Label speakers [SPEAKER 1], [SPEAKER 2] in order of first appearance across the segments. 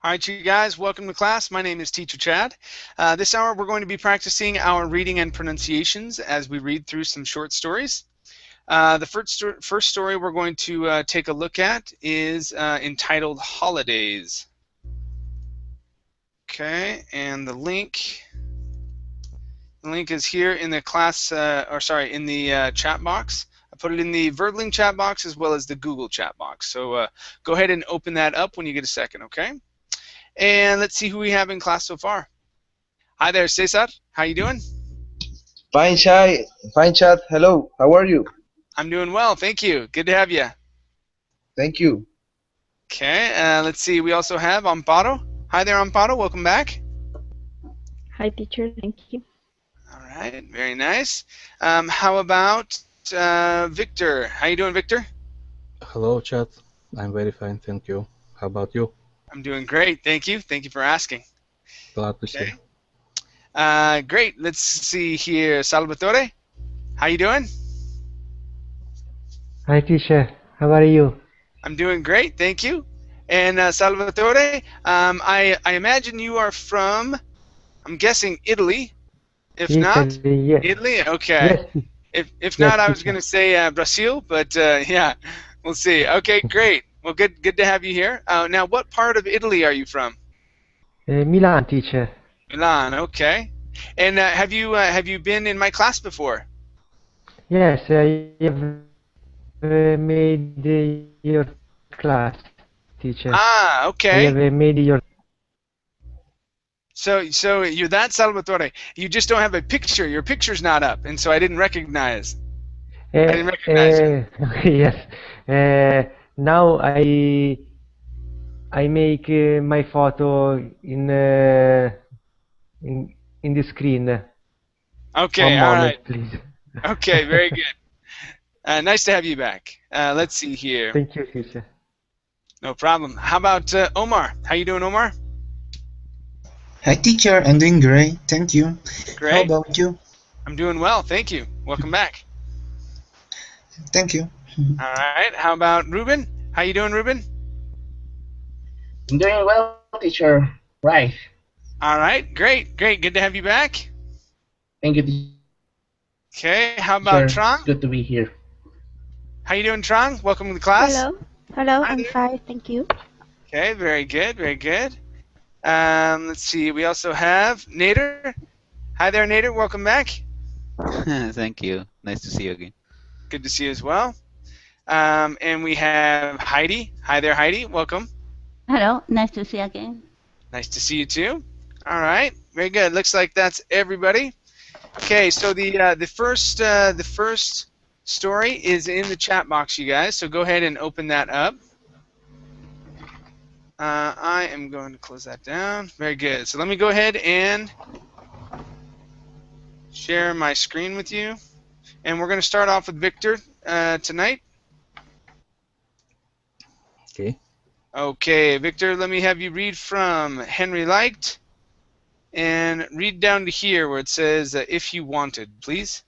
[SPEAKER 1] All right, you guys, welcome to class. My name is Teacher Chad. This hour we're going to be practicing our reading and pronunciations as we read through some short stories. The first story we're going to take a look at is entitled Holidays. Okay, and the link is here in the class, in the chat box. I put it in the Verbling chat box as well as the Google chat box. So go ahead and open that up when you get a second, okay? And let's see who we have in class so far. Hi there, Cesar. How you doing?
[SPEAKER 2] Fine, Chad. Hello. How are you?
[SPEAKER 1] I'm doing well, thank you. Good to have you.
[SPEAKER 2] Thank you.
[SPEAKER 1] Okay, let's see. We also have Amparo. Hi there, Amparo. Welcome back.
[SPEAKER 3] Hi, teacher. Thank you.
[SPEAKER 1] All right, very nice. How about Victor? How you doing, Victor?
[SPEAKER 4] Hello, Chad. I'm very fine, thank you. How about you?
[SPEAKER 1] I'm doing great, thank you. Thank you for asking.
[SPEAKER 4] Glad to see.
[SPEAKER 1] Great. Let's see here, Salvatore. How you doing?
[SPEAKER 5] Hi, teacher. How are you?
[SPEAKER 1] I'm doing great, thank you. And Salvatore, I imagine you are from, I'm guessing, Italy. If not,
[SPEAKER 5] Yes.
[SPEAKER 1] Italy? Okay.
[SPEAKER 5] Yes.
[SPEAKER 1] If not, I was
[SPEAKER 5] teacher.
[SPEAKER 1] going to say Brazil, but yeah, we'll see. Okay, great. Well, good to have you here. Now, what part of Italy are you from?
[SPEAKER 5] Milan, teacher.
[SPEAKER 1] Milan. Okay. And have you been in my class before?
[SPEAKER 5] Yes, I have made your class, teacher.
[SPEAKER 1] Ah,
[SPEAKER 5] I
[SPEAKER 1] okay.
[SPEAKER 5] have made your.
[SPEAKER 1] So you're that Salvatore. You just don't have a picture. Your picture's not up, and so I didn't recognize. I didn't recognize you.
[SPEAKER 5] Yes. Now I make my photo in the screen.
[SPEAKER 1] Okay.
[SPEAKER 5] One
[SPEAKER 1] All
[SPEAKER 5] moment,
[SPEAKER 1] right.
[SPEAKER 5] please.
[SPEAKER 1] Okay. Very good. Nice to have you back. Let's see here.
[SPEAKER 5] Thank you, teacher.
[SPEAKER 1] No problem. How about Omar? How you doing, Omar?
[SPEAKER 6] Hi, teacher. I'm doing great. Thank you.
[SPEAKER 1] Great.
[SPEAKER 6] How about you?
[SPEAKER 1] I'm doing well. Thank you. Welcome back.
[SPEAKER 6] Thank you.
[SPEAKER 1] All right. How about Ruben? How you doing, Ruben?
[SPEAKER 7] I'm doing well, teacher. Right.
[SPEAKER 1] All right. Great. Good to have you back.
[SPEAKER 7] Thank you, teacher.
[SPEAKER 1] Okay. How about Trang?
[SPEAKER 7] Good to be here.
[SPEAKER 1] How you doing, Trang? Welcome to the class.
[SPEAKER 3] Hello. I'm fine. Thank you.
[SPEAKER 1] Okay. Very good. Let's see. We also have Nader. Hi there, Nader. Welcome back.
[SPEAKER 8] Thank you. Nice to see you again.
[SPEAKER 1] Good to see you as well. And we have Heidi. Hi there, Heidi. Welcome.
[SPEAKER 9] Hello. Nice to see you again.
[SPEAKER 1] Nice to see you too. All right. Very good. Looks like that's everybody. Okay. So the first story is in the chat box, you guys. So go ahead and open that up. I am going to close that down. Very good. So let me go ahead and share my screen with you. And we're going to start off with Victor tonight.
[SPEAKER 4] Okay.
[SPEAKER 1] Okay, Victor, let me have you read from Henry Liked and read down to here where it says if you wanted, please.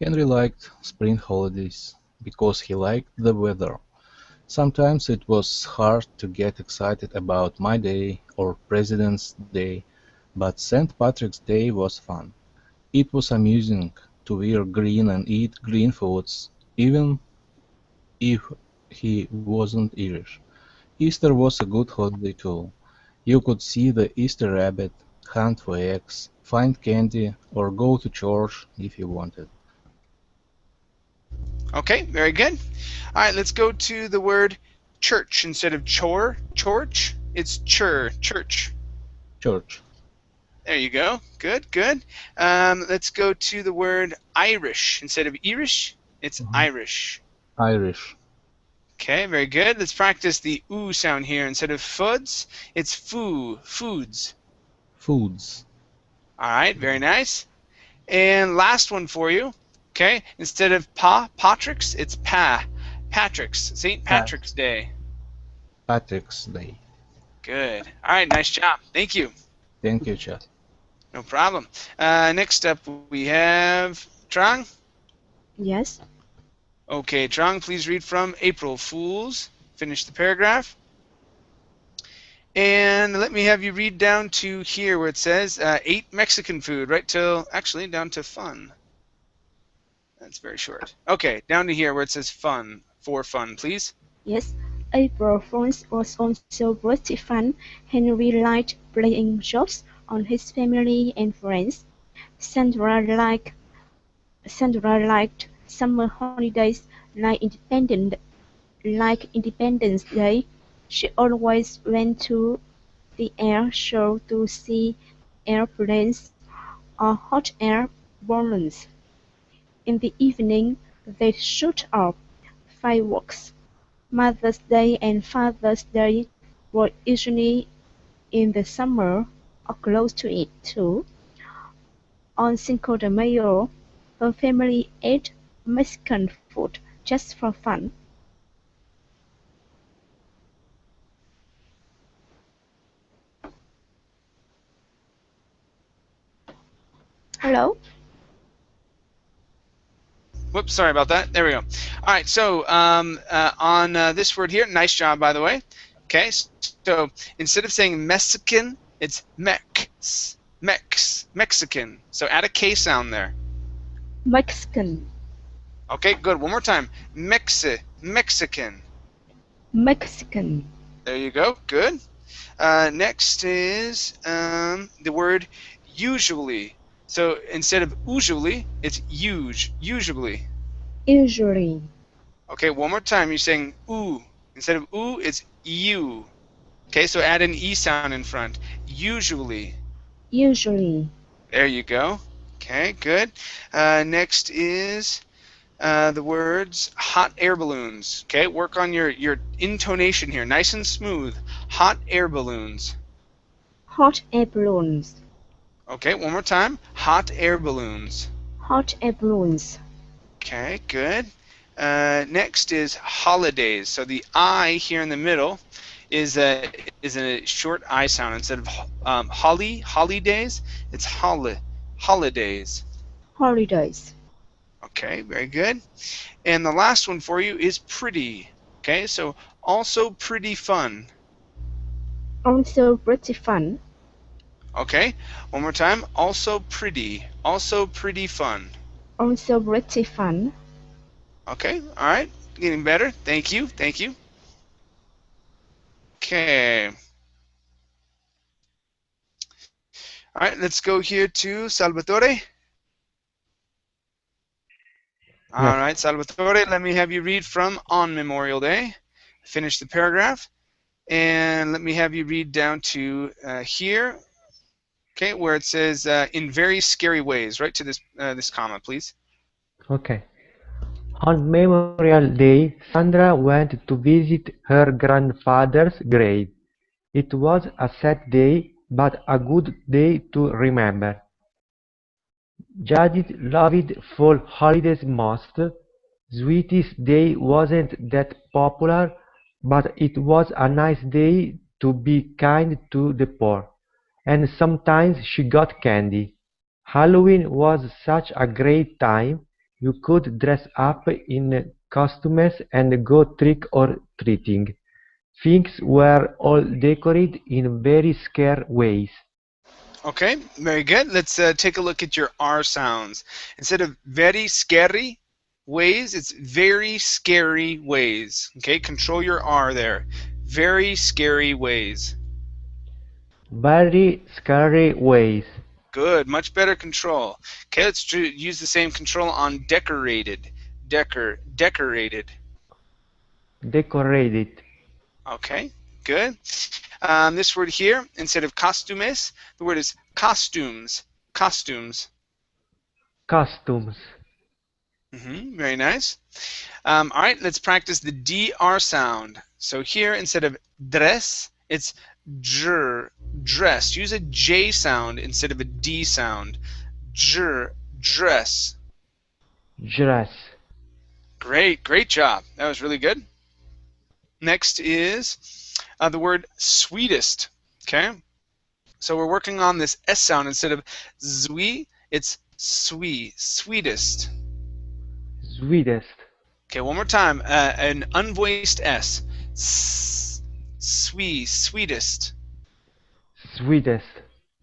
[SPEAKER 4] Henry liked spring holidays because he liked the weather. Sometimes it was hard to get excited about my day or President's Day, but St. Patrick's Day was fun. It was amusing to wear green and eat green foods, even if he wasn't Irish. Easter was a good holiday too. You could see the Easter rabbit, hunt for eggs, find candy, or go to church if you wanted.
[SPEAKER 1] Okay, very good. All right, let's go to the word church instead of church. It's church.
[SPEAKER 4] Church.
[SPEAKER 1] There you go. Good. Let's go to the word Irish instead of Irish. It's Irish.
[SPEAKER 4] Irish.
[SPEAKER 1] Okay, very good. Let's practice the oo sound here. Instead of foods, it's foods.
[SPEAKER 4] Foods.
[SPEAKER 1] All right, very nice. And last one for you. Okay, instead of Patrick's, it's Patrick's. St. Patrick's Day.
[SPEAKER 4] Patrick's Day.
[SPEAKER 1] Good. All right, nice job. Thank you.
[SPEAKER 4] Thank you, Chad.
[SPEAKER 1] No problem. Next up, we have Trang.
[SPEAKER 3] Yes.
[SPEAKER 1] Okay, Trang, please read from April Fools. Finish the paragraph. And let me have you read down to here where it says ate Mexican food, right till, actually, down to fun. That's very short. Okay, down to here where it says fun, for fun, please.
[SPEAKER 3] Yes. April Fool's was also pretty fun. Henry liked playing jokes on his family and friends. Sandra liked summer holidays like Independence Day. She always went to the air show to see airplanes or hot air balloons. In the evening they shoot off fireworks. Mother's Day and Father's Day were usually in the summer or close to it too. On Cinco de Mayo, her family ate Mexican food just for fun. Hello?
[SPEAKER 1] Whoops, sorry about that. There we go. All right, so on this word here, nice job, by the way. Okay, so instead of saying Mexican, it's Mexican. So add a K sound there.
[SPEAKER 3] Mexican.
[SPEAKER 1] Okay, good. One more time. Mexican.
[SPEAKER 3] Mexican.
[SPEAKER 1] There you go. Good. Next is the word usually. So instead of usually, it's usually.
[SPEAKER 3] Usually.
[SPEAKER 1] Okay, one more time. You're saying oo. Instead of oo, it's you. Okay, so add an E sound in front. Usually.
[SPEAKER 3] Usually.
[SPEAKER 1] There you go. Okay, good. Next is the words hot air balloons. Okay, work on your intonation here. Nice and smooth. Hot air balloons.
[SPEAKER 3] Hot air balloons.
[SPEAKER 1] Okay, one more time. Hot air balloons.
[SPEAKER 3] Hot air balloons.
[SPEAKER 1] Okay, good. Next is holidays. So the I here in the middle is a short I sound. Instead of holidays, it's holidays.
[SPEAKER 3] Holidays.
[SPEAKER 1] Okay, very good. And the last one for you is pretty. Okay, so also pretty fun.
[SPEAKER 3] Also pretty fun.
[SPEAKER 1] Okay, one more time. Also pretty. Also pretty fun.
[SPEAKER 3] Also pretty fun.
[SPEAKER 1] Okay, all right. Getting better. Thank you. Thank you. Okay. All right, let's go here to Salvatore. All right, Salvatore, let me have you read from On Memorial Day. Finish the paragraph. And let me have you read down to here, okay, where it says in very scary ways, right to this comma, please.
[SPEAKER 5] Okay. On Memorial Day, Sandra went to visit her grandfather's grave. It was a sad day, but a good day to remember. Judith loved fall holidays most. Sweetie's day wasn't that popular, but it was a nice day to be kind to the poor, and sometimes she got candy. Halloween was such a great time. You could dress up in costumes and go trick-or-treating. Things were all decorated in very scary ways.
[SPEAKER 1] Okay, very good. Let's take a look at your R sounds. Instead of very scary ways, it's very scary ways. Okay, control your R there. Very scary ways.
[SPEAKER 5] Very scary ways.
[SPEAKER 1] Good, much better control. Okay, let's use the same control on decorated. Decorated.
[SPEAKER 5] Decorated.
[SPEAKER 1] Okay, good. This word here, instead of costumes, the word is costumes. Costumes.
[SPEAKER 5] Costumes.
[SPEAKER 1] Very nice. All right, let's practice the DR sound. So here, instead of dress, it's dress. Use a J sound instead of a D sound. Dress.
[SPEAKER 5] Dress.
[SPEAKER 1] Great job. That was really good. Next is the word sweetest. Okay, so we're working on this S sound. Instead of zwi, it's sweetest.
[SPEAKER 5] Sweetest.
[SPEAKER 1] Okay, one more time. An unvoiced S. Sweetest.
[SPEAKER 5] Sweetest.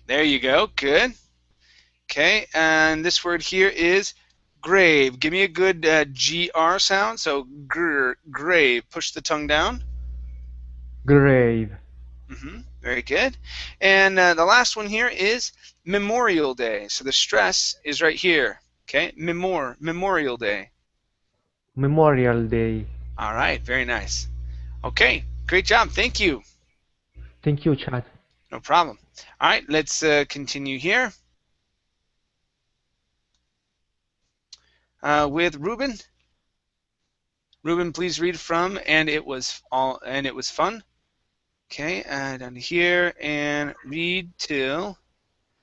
[SPEAKER 1] There you go. Good. Okay, and this word here is grave. Give me a good GR sound. So grave. Push the tongue down.
[SPEAKER 5] Grave.
[SPEAKER 1] Very good. And the last one here is Memorial Day. So the stress is right here. Okay, Memorial Day.
[SPEAKER 5] Memorial Day.
[SPEAKER 1] All right, very nice. Okay, great job. Thank you.
[SPEAKER 5] Thank you, Chad.
[SPEAKER 1] No problem. All right, let's continue here with Ruben. Ruben, please read from and it was fun. Okay, down to here and read till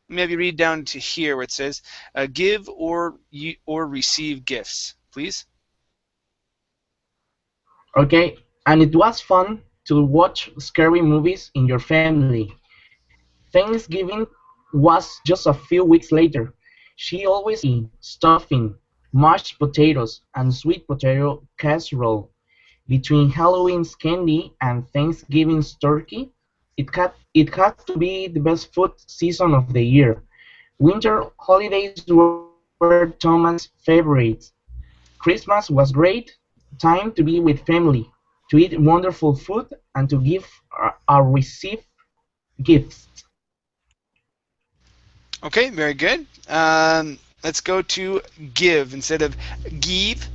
[SPEAKER 1] maybe read down to here where it says give or receive gifts, please.
[SPEAKER 7] Okay, and it was fun to watch scary movies in your family. Thanksgiving was just a few weeks later. She always stuffing, mashed potatoes, and sweet potato casserole. Between Halloween's candy and Thanksgiving's turkey, it had to be the best food season of the year. Winter holidays were Thomas' favorites. Christmas was great, time to be with family, to eat wonderful food, and to give or receive gifts.
[SPEAKER 1] Okay, very good. Let's go to give instead of give.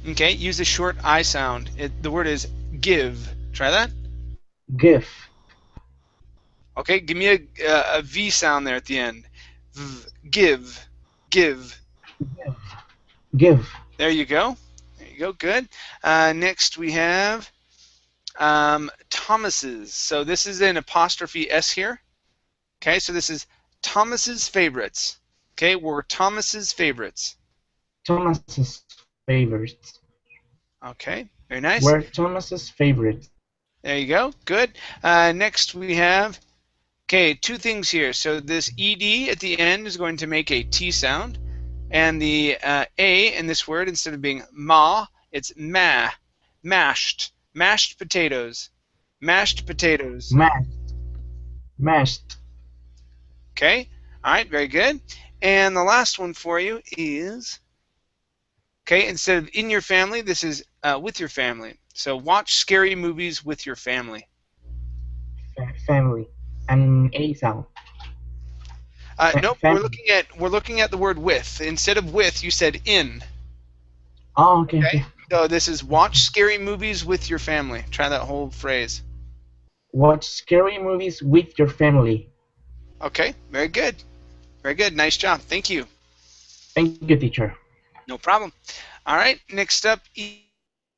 [SPEAKER 1] Okay, use a short I sound. The word is give. Try that.
[SPEAKER 7] Give.
[SPEAKER 1] Okay, give me a V sound there at the end. Give. Give.
[SPEAKER 7] Give.
[SPEAKER 1] There you go. There you go. Good. Next we have Thomas's. So this is an apostrophe S here. Okay, so this is Thomas's favorites. Okay, we're Thomas's favorites.
[SPEAKER 7] Thomas's favorites.
[SPEAKER 1] Okay, very nice.
[SPEAKER 7] Were Thomas's favorites.
[SPEAKER 1] There you go. Good. Next we have, okay, two things here. So this ED at the end is going to make a T sound. And the A in this word, instead of being ma, it's ma. Mashed. Mashed potatoes. Mashed potatoes.
[SPEAKER 7] Mashed.
[SPEAKER 1] Okay. All right, very good. And the last one for you is, okay, instead of in your family, this is with your family. So watch scary movies with your family.
[SPEAKER 7] Family. An A sound.
[SPEAKER 1] Nope, we're looking at the word with. Instead of with, you said in.
[SPEAKER 7] Oh, okay.
[SPEAKER 1] So this is watch scary movies with your family. Try that whole phrase.
[SPEAKER 7] Watch scary movies with your family.
[SPEAKER 1] Okay, very good. Very good. Nice job. Thank you.
[SPEAKER 7] Thank you, teacher.
[SPEAKER 1] No problem. All right, next up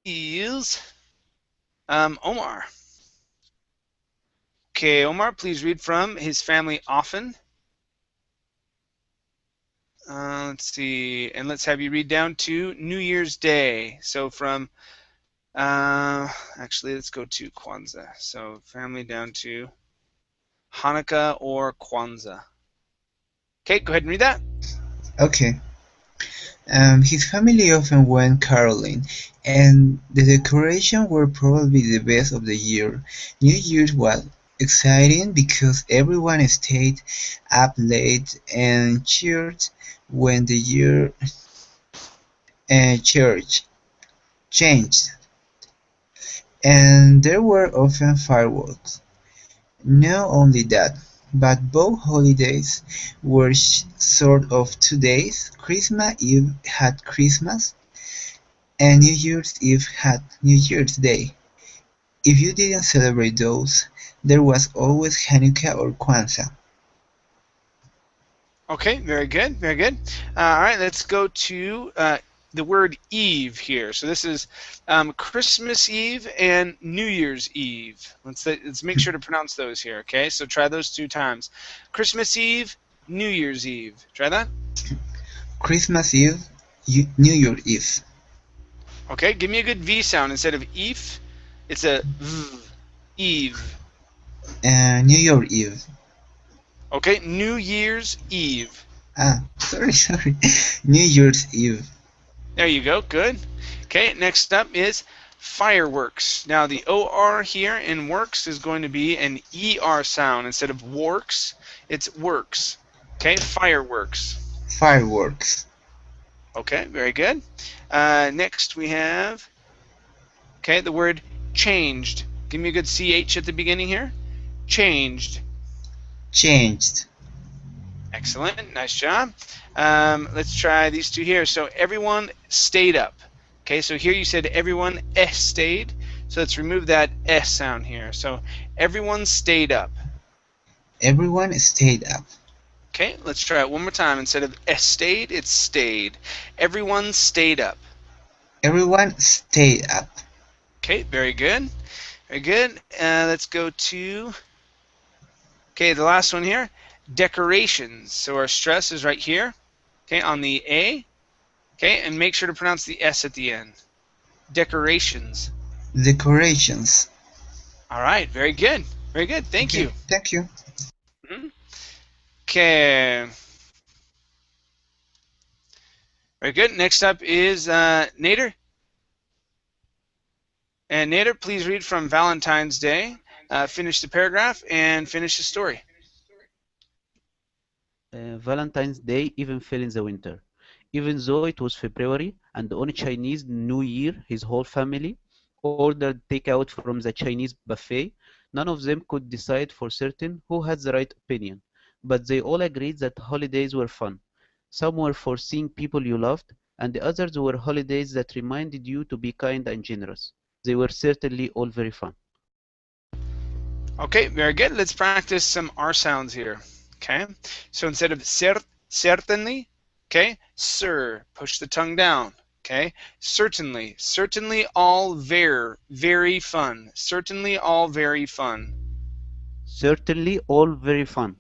[SPEAKER 1] is Omar. Okay, Omar, please read from his family often. Let's see, and let's have you read down to New Year's Day. So from, actually, let's go to Kwanzaa. So family down to Hanukkah or Kwanzaa. Okay, go ahead and read that.
[SPEAKER 6] Okay. His family often went caroling, and the decorations were probably the best of the year. New Year's was exciting because everyone stayed up late and cheered when the year church changed, and there were often fireworks. Not only that, but both holidays were sort of 2 days. Christmas Eve had Christmas, and New Year's Eve had New Year's Day. If you didn't celebrate those, there was always Hanukkah or Kwanzaa.
[SPEAKER 1] Okay, very good, very good. All right, let's go to the word Eve here. So this is Christmas Eve and New Year's Eve. Let's make sure to pronounce those here, okay? So try those 2 times. Christmas Eve, New Year's Eve. Try that.
[SPEAKER 6] Christmas Eve, New Year's Eve.
[SPEAKER 1] Okay, give me a good V sound. Instead of Eve, it's a V. Eve.
[SPEAKER 6] New Year's Eve.
[SPEAKER 1] Okay, New Year's Eve.
[SPEAKER 6] Sorry. New Year's Eve.
[SPEAKER 1] There you go, good. Okay, next up is Fireworks. Now the OR here in works is going to be an ER sound. Instead of works, it's works. Okay, fireworks.
[SPEAKER 6] Fireworks.
[SPEAKER 1] Okay, very good. Next we have, okay, the word changed. Give me a good CH at the beginning here. Changed.
[SPEAKER 6] Changed.
[SPEAKER 1] Excellent, nice job. Let's try these two here. So everyone stayed up. Okay, so here you said everyone stayed. So let's remove that S sound here. So everyone stayed up.
[SPEAKER 6] Everyone stayed up.
[SPEAKER 1] Okay, let's try it one more time. Instead of stayed, it's stayed. Everyone stayed up.
[SPEAKER 6] Everyone stayed up.
[SPEAKER 1] Okay, very good. Very good. Let's go to, okay, the last one here. Decorations. So our stress is right here, okay, on the A. Okay, and make sure to pronounce the S at the end. Decorations.
[SPEAKER 6] Decorations.
[SPEAKER 1] All right, very good. Very good. Thank you.
[SPEAKER 6] Thank you.
[SPEAKER 1] Okay. Very good. Next up is Nader. And Nader, please read from Valentine's Day. Finish the paragraph and finish the story.
[SPEAKER 8] Valentine's Day even fell in the winter. Even though it was February and on Chinese New Year, his whole family ordered takeout from the Chinese buffet. None of them could decide for certain who had the right opinion, but they all agreed that holidays were fun. Some were for seeing people you loved, and the others were holidays that reminded you to be kind and generous. They were certainly all very fun.
[SPEAKER 1] Okay, very good. Let's practice some R sounds here. Okay, so instead of certainly, okay, sir, push the tongue down. Okay, certainly, certainly all very fun. Certainly all very fun.
[SPEAKER 8] Certainly all very fun.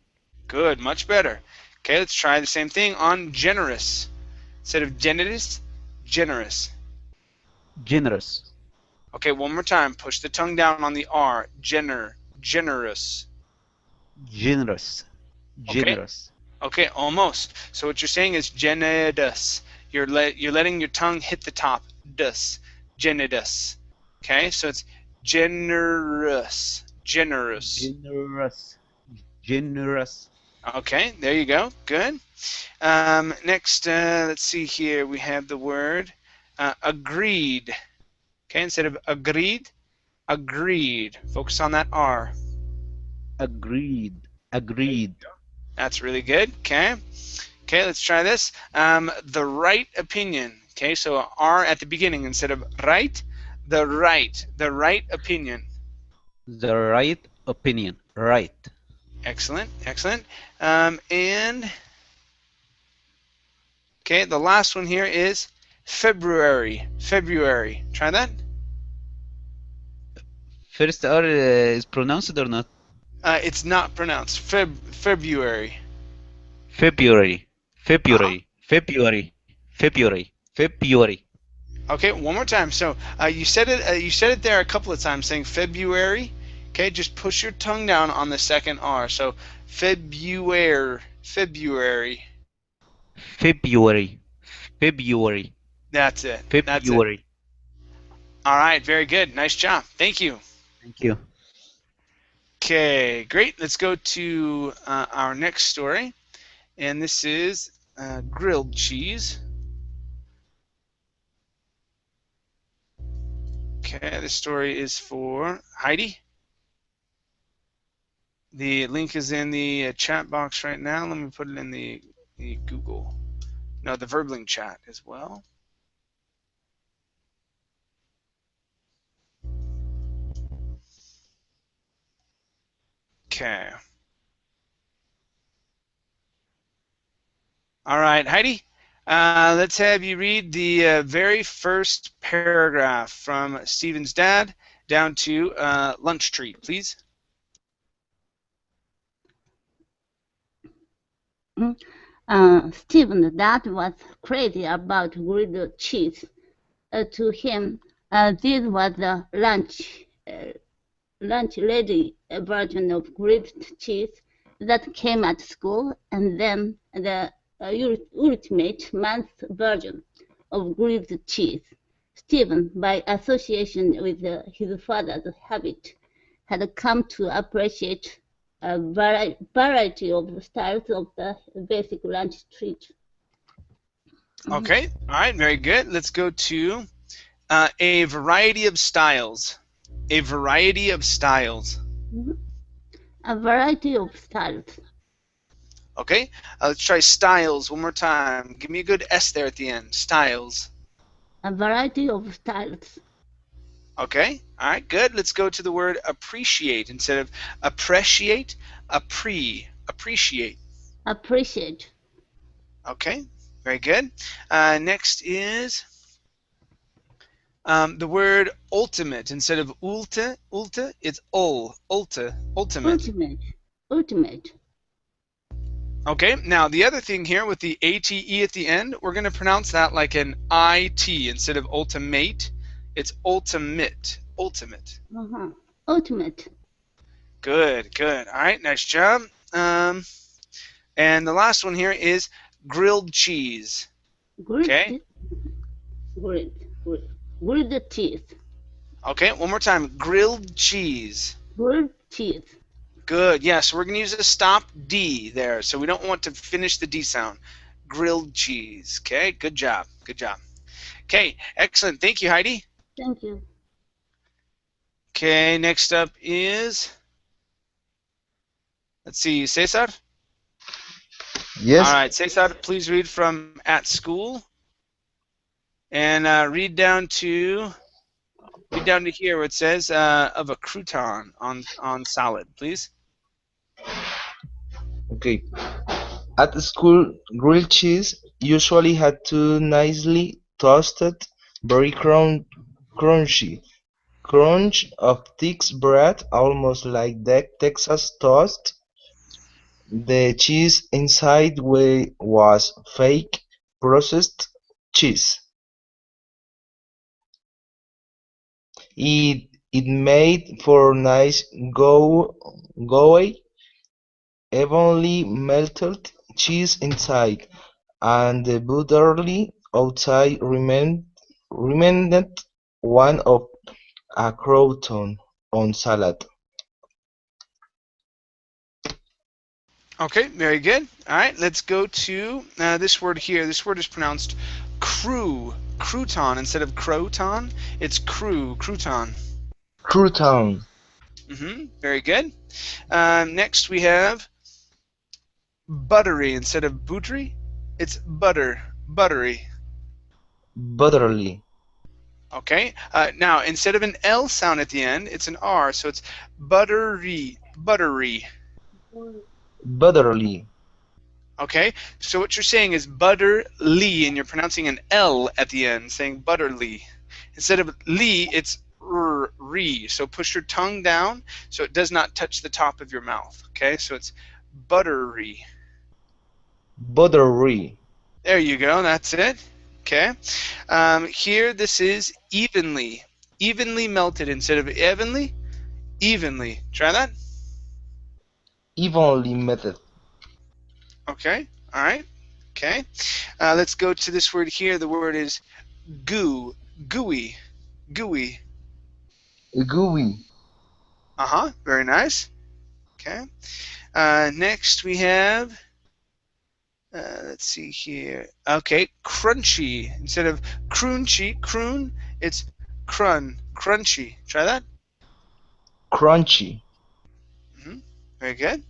[SPEAKER 1] Good, much better. Okay, let's try the same thing on generous. Instead of generous, generous.
[SPEAKER 8] Generous.
[SPEAKER 1] Okay, one more time. Push the tongue down on the R. Generous.
[SPEAKER 8] Generous. Generous.
[SPEAKER 1] Okay, almost. So what you're saying is generous. You're letting your tongue hit the top. Dus. Generous. Okay, so it's generous. Generous.
[SPEAKER 8] Generous. Generous.
[SPEAKER 1] Okay, there you go. Good. Next, let's see here. We have the word agreed. Okay, instead of agreed, agreed. Focus on that R.
[SPEAKER 8] Agreed. Agreed.
[SPEAKER 1] That's really good. Okay. Okay, let's try this. The right opinion. Okay, so R at the beginning instead of right. The right opinion.
[SPEAKER 8] The right opinion. Right.
[SPEAKER 1] Excellent, excellent. And okay, the last one here is February. February. Try that.
[SPEAKER 8] First R is pronounced or not?
[SPEAKER 1] It's not pronounced. February.
[SPEAKER 8] February. February. February. February. February.
[SPEAKER 1] Okay, one more time. So you said it. You said it there a couple of times, saying February. Okay, just push your tongue down on the second R. So February. February.
[SPEAKER 8] February. February.
[SPEAKER 1] That's it.
[SPEAKER 8] February.
[SPEAKER 1] That's it. All right, very good. Nice job. Thank you.
[SPEAKER 8] Thank you.
[SPEAKER 1] Okay, great. Let's go to our next story. And this is grilled cheese. Okay, this story is for Heidi. The link is in the chat box right now. Let me put it in the Google. No, the Verbling chat as well. Okay. All right, Heidi, let's have you read the very first paragraph from Stephen's dad down to lunch treat, please.
[SPEAKER 9] Stephen's dad was crazy about grilled cheese. To him, this was the lunch-ready version of grilled cheese that came at school, and then the ultimate month version of grilled cheese. Stephen, by association with his father's habit, had come to appreciate a variety of styles of the basic lunch treat.
[SPEAKER 1] Okay, all right, very good. Let's go to a variety of styles. A variety of styles.
[SPEAKER 9] A variety of styles.
[SPEAKER 1] Okay, let's try styles one more time. Give me a good S there at the end. Styles.
[SPEAKER 9] A variety of styles.
[SPEAKER 1] Okay, all right, good. Let's go to the word appreciate. Instead of appreciate, appreciate.
[SPEAKER 9] Appreciate.
[SPEAKER 1] Okay, very good. Next is the word ultimate. Instead of ulta, it's ultimate.
[SPEAKER 9] Ultimate.
[SPEAKER 1] Okay, now the other thing here with the ate at the end, we're going to pronounce that like an it. Instead of ultimate, it's ultimate.
[SPEAKER 9] Ultimate.
[SPEAKER 1] Good. All right, nice job. And the last one here is grilled cheese. Okay.
[SPEAKER 9] Grilled cheese.
[SPEAKER 1] Okay, one more time. Grilled cheese.
[SPEAKER 9] Grilled cheese.
[SPEAKER 1] Good. Yeah, so we're going to use a stop D there. So we don't want to finish the D sound. Grilled cheese. Okay, good job. Okay, excellent. Thank you, Heidi.
[SPEAKER 9] Thank you.
[SPEAKER 1] Okay, next up is, let's see, Cesar?
[SPEAKER 2] Yes.
[SPEAKER 1] All right, Cesar, please read from at school. And read down to here where it says of a crouton on salad, please.
[SPEAKER 2] Okay. At school, grilled cheese usually had two nicely toasted, very crunchy crunch of thick bread, almost like Texas toast. The cheese inside was fake processed cheese. It made for nice gooey, evenly melted cheese inside, and the buttery outside remained one of a crouton on salad.
[SPEAKER 1] Okay, very good. All right, let's go to this word here. This word is pronounced crouton instead of croton. It's crouton.
[SPEAKER 2] Crouton.
[SPEAKER 1] Very good. Next we have buttery instead of buttery. It's buttery.
[SPEAKER 2] Butterly.
[SPEAKER 1] Okay. Now instead of an L sound at the end, it's an R, so it's buttery.
[SPEAKER 2] Butterly.
[SPEAKER 1] Okay. So what you're saying is butterly, and you're pronouncing an L at the end, saying butterly. Instead of lee, it's re. So push your tongue down so it does not touch the top of your mouth. Okay. So it's buttery.
[SPEAKER 2] Buttery.
[SPEAKER 1] There you go. That's it. Okay. Here, this is evenly melted instead of evenly. Try that.
[SPEAKER 2] Evenly melted.
[SPEAKER 1] Okay. All right. Okay. Let's go to this word here. The word is gooey.
[SPEAKER 2] Gooey.
[SPEAKER 1] Very nice. Okay. Next we have. Let's see here. Okay, crunchy. Instead of croon, it's crunchy. Try that.
[SPEAKER 2] Crunchy.
[SPEAKER 1] Very good.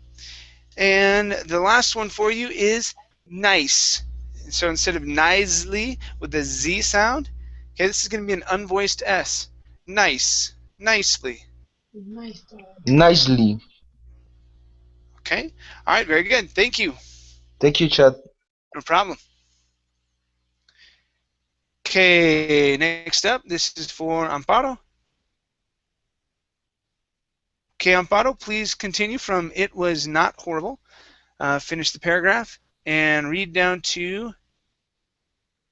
[SPEAKER 1] And the last one for you is nice. So instead of nicely with the Z sound, okay, this is going to be an unvoiced S. Nice. Nicely.
[SPEAKER 2] Nicely.
[SPEAKER 1] Okay. All right, very good. Thank you.
[SPEAKER 2] Thank you, Chad.
[SPEAKER 1] No problem. Okay, next up, this is for Amparo. Okay, Amparo, please continue from it was not horrible. Finish the paragraph and read down to,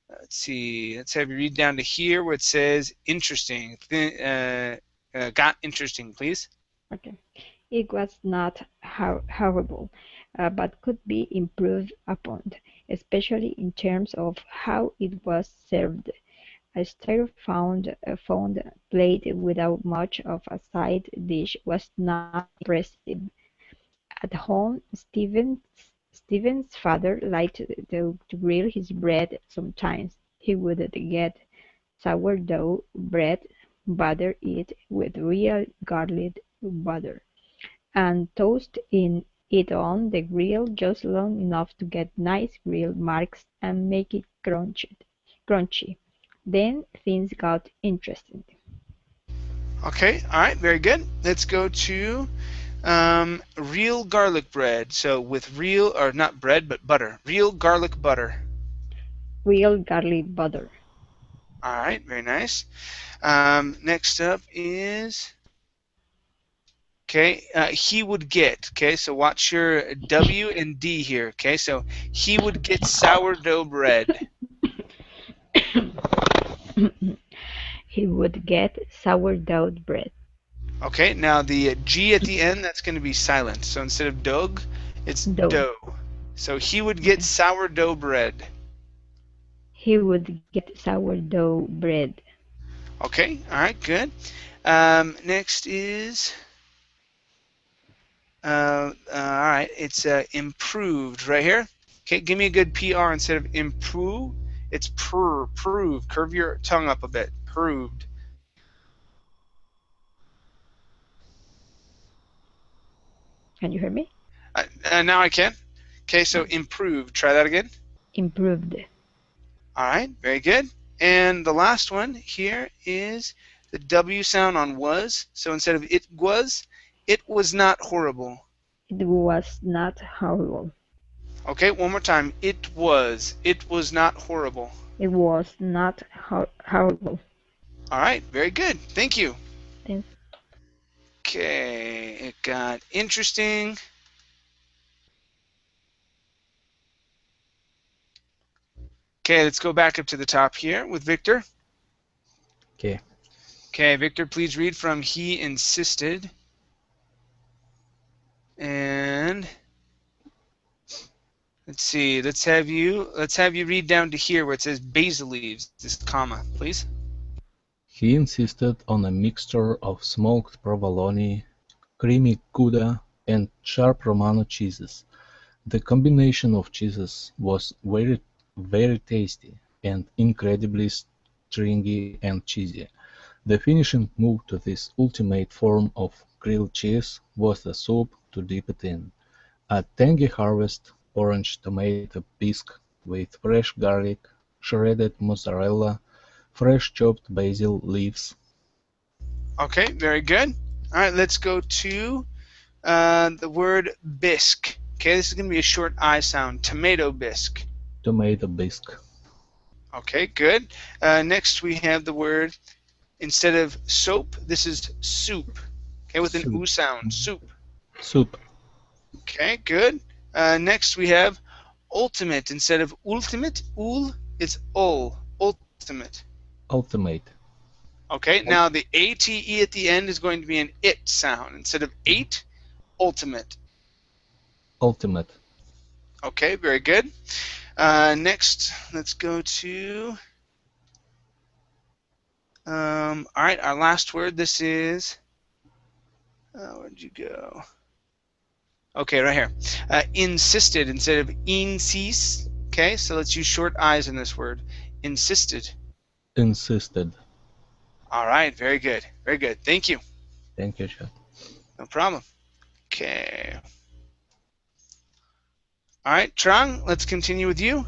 [SPEAKER 1] let's see, let's have you read down to here where it says interesting. Got interesting, please.
[SPEAKER 3] Okay. It was not horrible, but could be improved upon, especially in terms of how it was served. I still found a plate without much of a side dish was not impressive. At home, Stephen's father liked to grill his bread sometimes. He would get sourdough bread, butter it with real garlic butter, and toast it on the grill just long enough to get nice grill marks and make it crunchy. Then things got interesting.
[SPEAKER 1] Okay, all right, very good. Let's go to real garlic bread. So with real, or not bread, but butter. Real garlic butter.
[SPEAKER 3] Real garlic butter.
[SPEAKER 1] All right, very nice. Next up is, okay, he would get. Okay, so watch your W and D here. Okay, so he would get sourdough bread.
[SPEAKER 3] He would get sourdough bread.
[SPEAKER 1] Okay, now the G at the end, that's going to be silent. So instead of dog, it's
[SPEAKER 3] Dough.
[SPEAKER 1] dough. So he would get
[SPEAKER 3] Okay.
[SPEAKER 1] sourdough bread.
[SPEAKER 3] He would get sourdough bread.
[SPEAKER 1] Okay, all right, good. Next is, all right, it's improved right here. Okay, give me a good PR instead of improve. It's prove. Curve your tongue up a bit. Proved.
[SPEAKER 3] Can you hear me?
[SPEAKER 1] Now I can. Okay, so improved. Try that again.
[SPEAKER 3] Improved.
[SPEAKER 1] All right, very good. And the last one here is the W sound on was. So instead of it was not horrible.
[SPEAKER 3] It was not horrible.
[SPEAKER 1] Okay, one more time. It was not horrible.
[SPEAKER 3] It was not horrible.
[SPEAKER 1] All right, very good. Thank you.
[SPEAKER 3] Thanks.
[SPEAKER 1] Okay, it got interesting. Okay, let's go back up to the top here with Victor.
[SPEAKER 4] Okay.
[SPEAKER 1] Okay, Victor, please read from he insisted. And let's see, let's have you read down to here where it says basil leaves, this comma, please.
[SPEAKER 4] He insisted on a mixture of smoked provolone, creamy Gouda, and sharp Romano cheeses. The combination of cheeses was very, very tasty and incredibly stringy and cheesy. The finishing move to this ultimate form of grilled cheese was the soup to dip it in. A tangy harvest orange tomato bisque with fresh garlic, shredded mozzarella, fresh chopped basil leaves.
[SPEAKER 1] Okay, very good. All right, let's go to the word bisque. Okay, this is going to be a short I sound. Tomato bisque.
[SPEAKER 4] Tomato bisque.
[SPEAKER 1] Okay, good. Next we have the word, instead of soap, this is soup. Okay, with an
[SPEAKER 4] Soup.
[SPEAKER 1] oo sound. Soup.
[SPEAKER 4] Soup.
[SPEAKER 1] Okay, good. Next we have ultimate. Instead of ultimate, it's ul. Ultimate.
[SPEAKER 4] Ultimate.
[SPEAKER 1] Okay, now the ATE at the end is going to be an it sound. Instead of eight, ultimate.
[SPEAKER 4] Ultimate.
[SPEAKER 1] Okay, very good. Next, let's go to, all right, our last word. This is, where'd you go? Okay, right here. Insisted instead of insist. Okay, so let's use short I's in this word. Insisted.
[SPEAKER 4] Insisted.
[SPEAKER 1] All right, very good. Very good. Thank you.
[SPEAKER 4] Thank you, Chad.
[SPEAKER 1] No problem. Okay. All right, Trang, let's continue with you.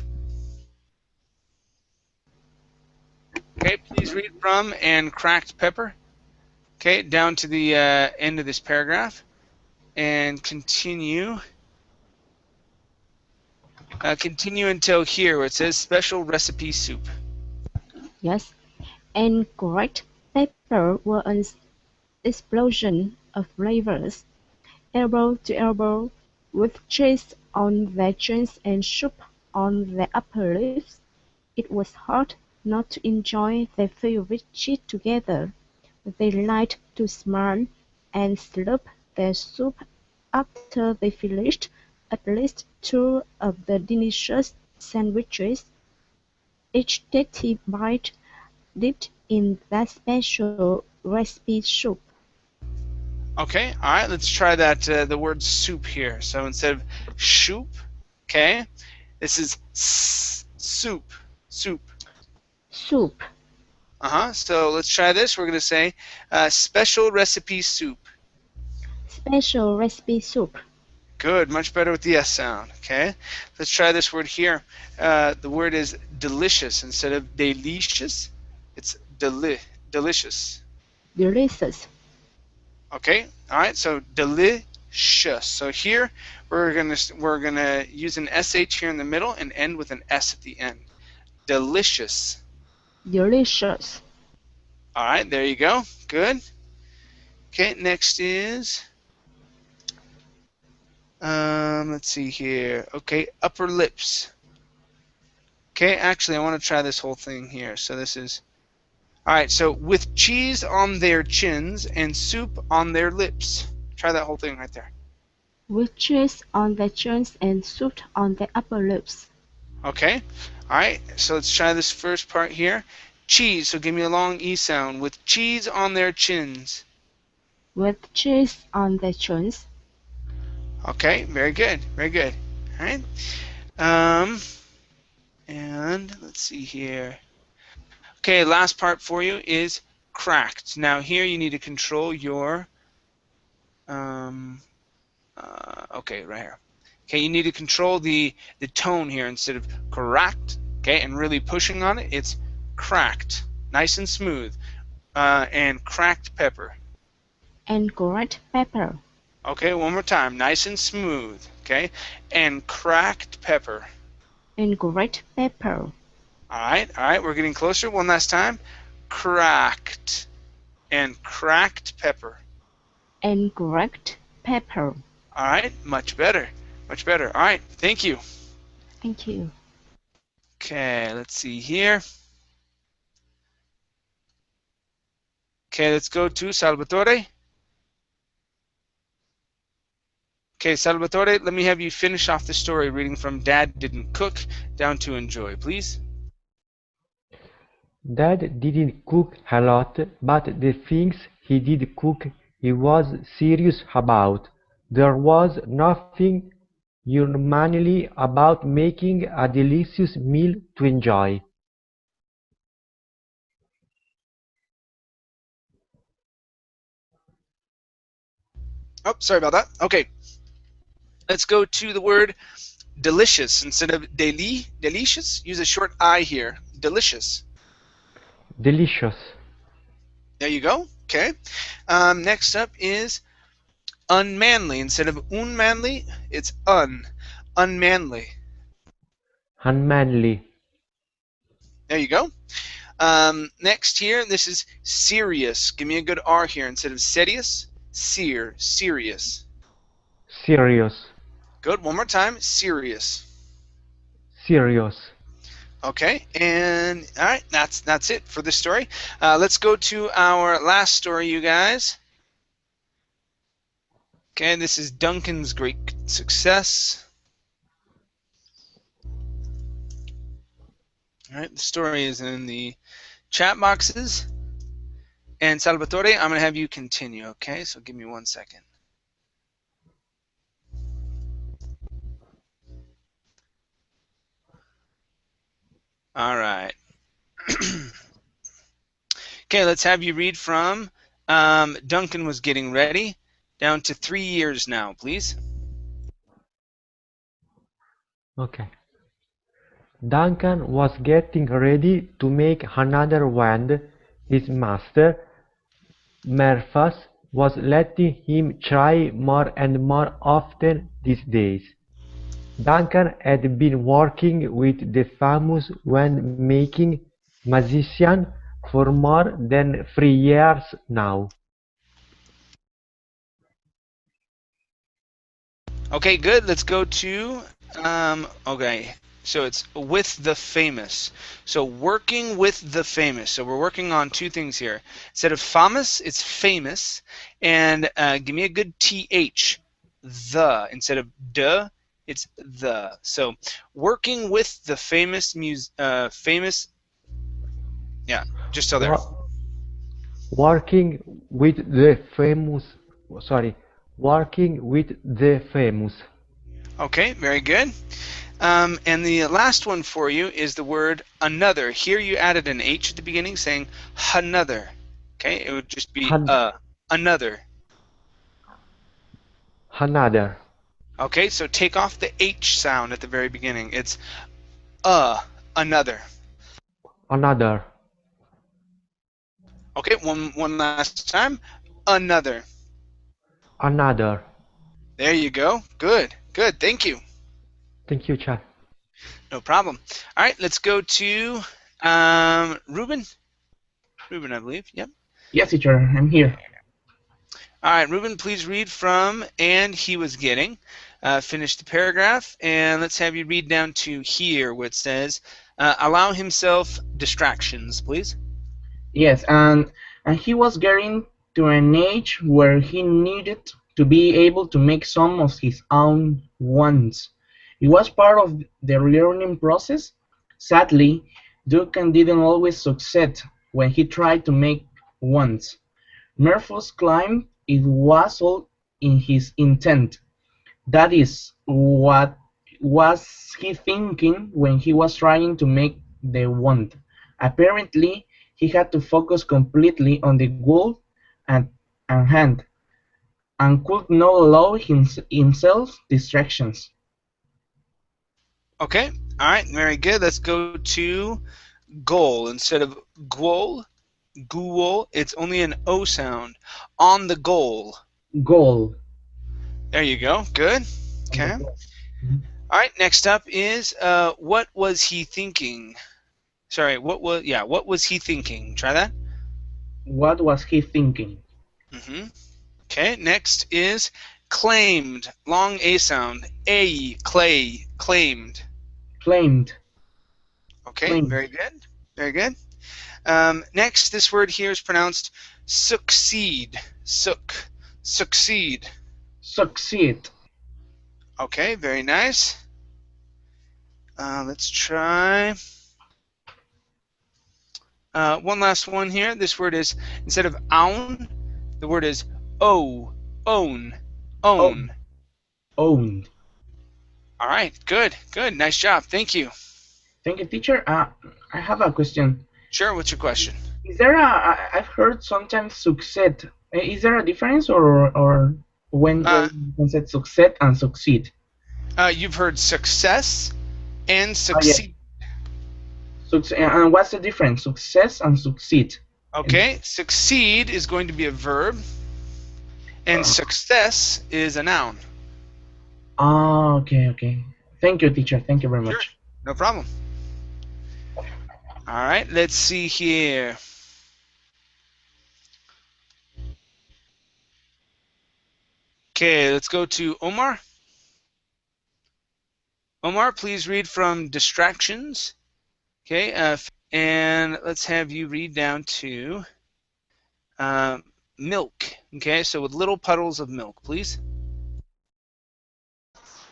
[SPEAKER 1] Okay, please read from and cracked pepper. Okay, down to the end of this paragraph. And continue. Continue until here where it says special recipe soup.
[SPEAKER 3] Yes, and correct pepper were an explosion of flavors, elbow to elbow, with cheese on the joints and soup on the upper lips. It was hard not to enjoy the feel of cheese together. They liked to smile and slurp their soup after they finished at least two of the delicious sandwiches. Each tasty bite dipped in that special recipe soup.
[SPEAKER 1] Okay, all right, let's try that, the word soup here. So instead of soup, okay, this is soup, soup.
[SPEAKER 3] Soup.
[SPEAKER 1] So let's try this. We're going to say special recipe soup.
[SPEAKER 3] Special recipe soup.
[SPEAKER 1] Good, much better with the S sound. Okay, let's try this word here. The word is delicious instead of delicious. It's delicious.
[SPEAKER 3] Delicious.
[SPEAKER 1] Okay, all right. So delicious. So here we're gonna use an sh here in the middle and end with an s at the end. Delicious.
[SPEAKER 3] Delicious.
[SPEAKER 1] All right, there you go. Good. Okay, next is let's see here. Okay, upper lips. Okay, actually, I want to try this whole thing here. So this is all right. So with cheese on their chins and soup on their lips. Try that whole thing right there.
[SPEAKER 3] With cheese on the chins and soup on the upper lips.
[SPEAKER 1] Okay. All right. So let's try this first part here. Cheese. So give me a long e sound. With cheese on their chins.
[SPEAKER 3] With cheese on the chins.
[SPEAKER 1] Okay. Very good. Very good. All right. Um. And let's see here. Okay. Last part for you is cracked. Now here you need to control your. Okay, right here. Okay, you need to control the tone here instead of correct. Okay, and really pushing on it. It's cracked, nice and smooth, and cracked pepper.
[SPEAKER 3] And correct pepper.
[SPEAKER 1] Okay, one more time, nice and smooth. Okay, and cracked pepper.
[SPEAKER 3] And correct pepper.
[SPEAKER 1] All right, we're getting closer. One last time, cracked and cracked pepper.
[SPEAKER 3] And correct pepper.
[SPEAKER 1] All right, much better, much better. All right, thank you.
[SPEAKER 3] Thank you.
[SPEAKER 1] Okay, let's see here. Okay, let's go to Salvatore. Okay, Salvatore, let me have you finish off the story reading from Dad Didn't Cook down to Enjoy, please.
[SPEAKER 5] Dad didn't cook a lot, but the things he did cook he was serious about. There was nothing unmanly about making a delicious meal to enjoy.
[SPEAKER 1] Oh, sorry about that. Okay, let's go to the word delicious. Instead of delicious, use a short I here. Delicious.
[SPEAKER 5] Delicious.
[SPEAKER 1] There you go. Okay. Next up is unmanly. Instead of unmanly, it's unmanly.
[SPEAKER 5] Unmanly.
[SPEAKER 1] There you go. Next here, this is serious. Give me a good R here. Instead of serious, serious.
[SPEAKER 5] Serious.
[SPEAKER 1] Good. One more time. Serious.
[SPEAKER 5] Serious.
[SPEAKER 1] Okay, and all right, that's it for this story. Let's go to our last story, you guys. Okay, this is Duncan's Great Success. All right, the story is in the chat boxes. And Salvatore, I'm going to have you continue, okay? So give me 1 second. All right. Okay, let's have you read from Duncan was getting ready down to 3 years now, please.
[SPEAKER 5] Okay. Duncan was getting ready to make another wand. His master, Malthus, was letting him try more and more often these days. Duncan had been working with the famous wand-making magician for more than 3 years now.
[SPEAKER 1] Okay, good. Let's go to, okay, so it's with the famous. So working with the famous. So we're working on two things here. Instead of famous, it's famous. And give me a good TH. The. Instead of duh, it's the. So working with the famous, yeah. just till there.
[SPEAKER 5] Working with the famous. Sorry. Working with the famous.
[SPEAKER 1] Okay, very good. And the last one for you is the word another. Here you added an H at the beginning, saying another. Okay, it would just be another.
[SPEAKER 5] Another.
[SPEAKER 1] Okay, so take off the H sound at the very beginning. It's another.
[SPEAKER 5] Another.
[SPEAKER 1] Okay, one last time. Another.
[SPEAKER 5] Another.
[SPEAKER 1] There you go. Good, good. Thank you.
[SPEAKER 5] Thank you, Chad.
[SPEAKER 1] No problem. All right, let's go to Ruben. Ruben, I believe. Yep.
[SPEAKER 7] Yes, teacher, I'm here.
[SPEAKER 1] All right, Ruben, please read from "and he was getting." Finish the paragraph, and let's have you read down to here, where it says, "allow himself distractions," please.
[SPEAKER 7] Yes, and he was getting to an age where he needed to be able to make some of his own wants. It was part of the learning process. Sadly, Duncan didn't always succeed when he tried to make wants. Murphy's claimed it was all in his intent. That is, what was he thinking when he was trying to make the want? Apparently, he had to focus completely on the goal at hand and could not allow himself distractions.
[SPEAKER 1] Okay. All right. Very good. Let's go to goal. Instead of goal, it's only an O sound. On the goal.
[SPEAKER 7] Goal.
[SPEAKER 1] There you go. Good. Okay. All right. Next up is what was he thinking? Sorry. What was he thinking? Try that.
[SPEAKER 7] What was he thinking?
[SPEAKER 1] Okay. Next is claimed. Long A sound. Claimed.
[SPEAKER 7] Claimed.
[SPEAKER 1] Okay.
[SPEAKER 7] Claimed.
[SPEAKER 1] Very good. Very good. Next, this word here is pronounced succeed. Succeed.
[SPEAKER 7] Succeed.
[SPEAKER 1] Okay, very nice. Let's try one last one here. This word is, instead of own, the word is own. Own.
[SPEAKER 7] Owned.
[SPEAKER 1] All right, good. Nice job. Thank you.
[SPEAKER 7] Thank you, teacher. I have a question.
[SPEAKER 1] Sure, what's your question?
[SPEAKER 7] Is there I've heard sometimes succeed. Is there a difference or when you say succeed and succeed?
[SPEAKER 1] You've heard success and succeed.
[SPEAKER 7] And what's the difference? Success and succeed.
[SPEAKER 1] Okay, succeed is going to be a verb, and success is a noun.
[SPEAKER 7] Oh, okay. Thank you, teacher. Thank you very much.
[SPEAKER 1] Sure. No problem. All right, let's see here. Okay, let's go to Omar. Omar, please read from distractions. Okay, and let's have you read down to milk. Okay, so with little puddles of milk, please.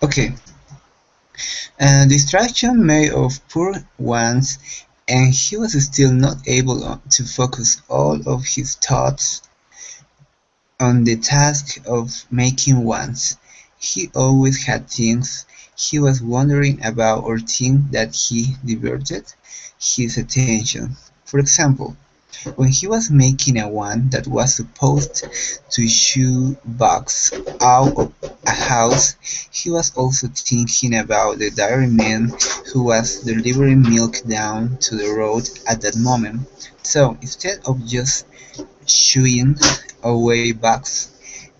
[SPEAKER 6] Okay. Distraction made of poor ones, and he was still not able to focus all of his thoughts on the task of making ones. He always had things he was wondering about or things that he diverted his attention. For example, when he was making a one that was supposed to shoe box out of a house, he was also thinking about the dairyman who was delivering milk down to the road at that moment. So instead of just shooing away bugs,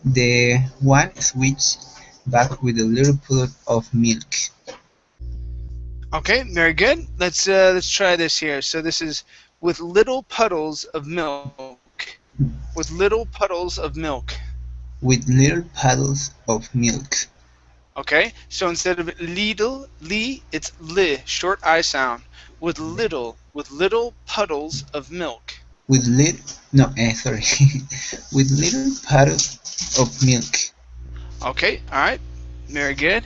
[SPEAKER 6] the one switched back with a little pot of milk.
[SPEAKER 1] Okay, very good. Let's try this here. So this is with little puddles of milk. With little puddles of milk.
[SPEAKER 6] With little puddles of milk.
[SPEAKER 1] Okay, so instead of li, it's li, short I sound. With little puddles of milk.
[SPEAKER 6] With little, with little puddles of milk.
[SPEAKER 1] Okay, all right, very good.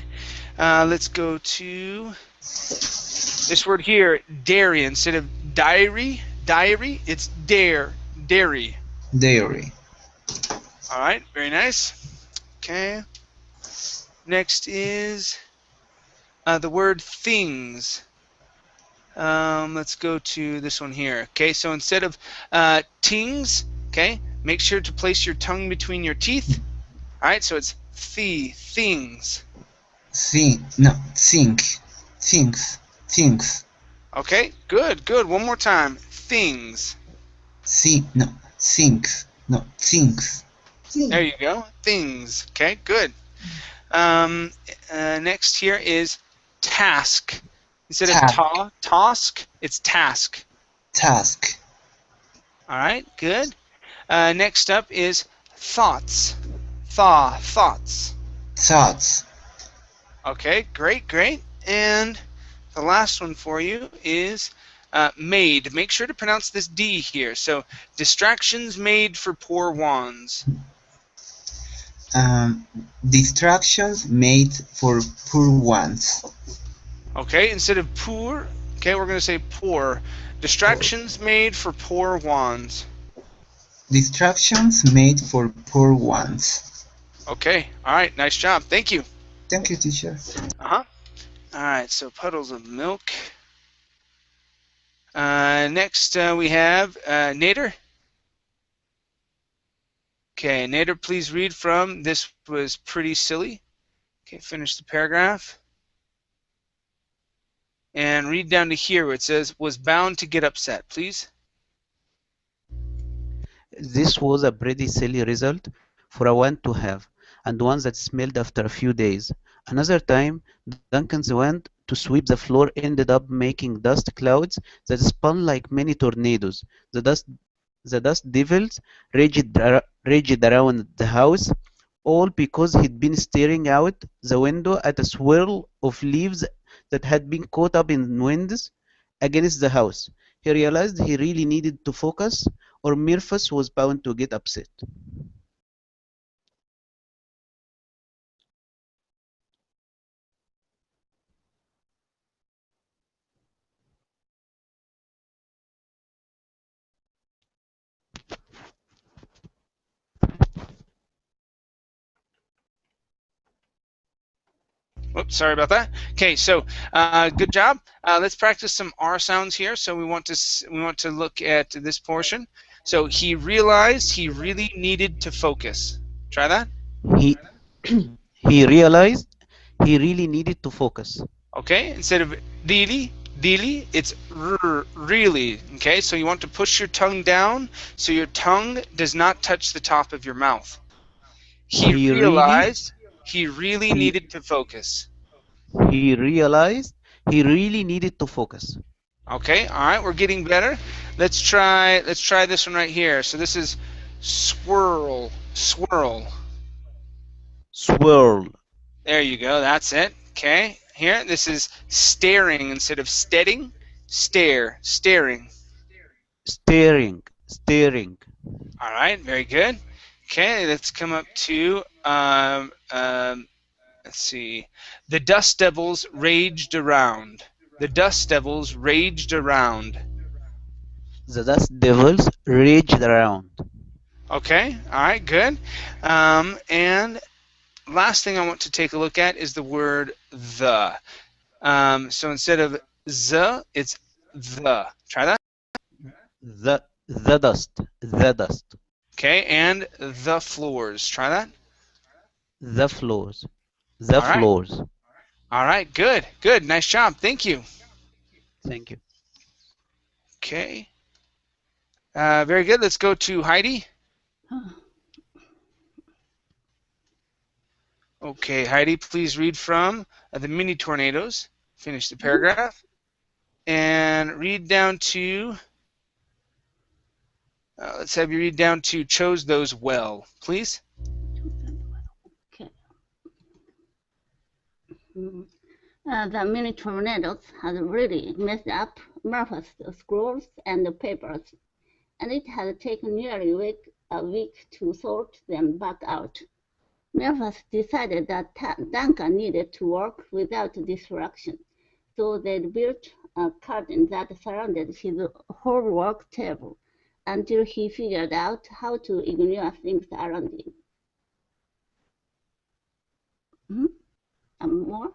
[SPEAKER 1] Let's go to this word here, dairy. Instead of diary, diary, it's dairy.
[SPEAKER 6] Dairy.
[SPEAKER 1] All right, very nice. Okay. Next is the word things. Let's go to this one here. Okay, so instead of tings, okay, make sure to place your tongue between your teeth. All right, so it's things.
[SPEAKER 6] Think. Things.
[SPEAKER 1] Okay, good. One more time. Things.
[SPEAKER 6] Things. No, things.
[SPEAKER 1] There you go. Things. Okay, good. Next here is task. Instead of task, it's task.
[SPEAKER 6] Task.
[SPEAKER 1] All right, good. Next up is thoughts. Thoughts.
[SPEAKER 6] Thoughts.
[SPEAKER 1] Okay, great. And the last one for you is made. Make sure to pronounce this D here. So, distractions made for poor ones.
[SPEAKER 6] Distractions made for poor ones.
[SPEAKER 1] Okay, instead of poor, okay, we're going to say poor. Distractions made for poor ones.
[SPEAKER 6] Distractions made for poor ones.
[SPEAKER 1] Okay, all right, nice job. Thank you.
[SPEAKER 6] Thank you, teacher.
[SPEAKER 1] All right, so puddles of milk. Next, we have Nader. Okay, Nader, please read from "This was pretty silly." Okay, finish the paragraph. And read down to here where it says, "was bound to get upset," please.
[SPEAKER 8] This was a pretty silly result for a one to have, and one that smelled after a few days. Another time, Duncan's went to sweep the floor ended up making dust clouds that spun like many tornadoes. The dust devils raged around the house, all because he'd been staring out the window at a swirl of leaves that had been caught up in winds against the house. He realized he really needed to focus, or Mirfus was bound to get upset.
[SPEAKER 1] Whoops, sorry about that. Okay, so good job. Let's practice some R sounds here. So we want to look at this portion. So he realized he really needed to focus. Try that.
[SPEAKER 8] He he realized he really needed to focus.
[SPEAKER 1] Okay, instead of really, it's really. Okay, so you want to push your tongue down so your tongue does not touch the top of your mouth. He realized he really needed to focus.
[SPEAKER 8] He realized he really needed to focus.
[SPEAKER 1] Okay, all right, we're getting better. Let's try this one right here. So this is swirl.
[SPEAKER 8] Swirl.
[SPEAKER 1] There you go, that's it. Okay, here, this is staring instead of steading. Staring.
[SPEAKER 8] Staring.
[SPEAKER 1] All right, very good. Okay, let's come up to let's see. The dust devils raged around. The dust devils raged around.
[SPEAKER 8] The dust devils raged around.
[SPEAKER 1] Okay, all right, good. And last thing I want to take a look at is the word the. So instead of the, it's the. Try that.
[SPEAKER 8] The dust.
[SPEAKER 1] Okay, and the floors. Try that.
[SPEAKER 8] The floors.
[SPEAKER 1] All right. All right, good. Nice job. Thank you.
[SPEAKER 8] Thank you.
[SPEAKER 1] Okay. Very good. Let's go to Heidi. Okay, Heidi, please read from the mini tornadoes. Finish the paragraph. And read down to, let's have you read down to chose those well, please.
[SPEAKER 9] Okay. The mini tornadoes had really messed up Murphy's scrolls and papers, and it had taken nearly a week to sort them back out. Murphy decided that Duncan needed to work without distraction, so they built curtain that surrounded his whole work table until he figured out how to ignore things around him. More.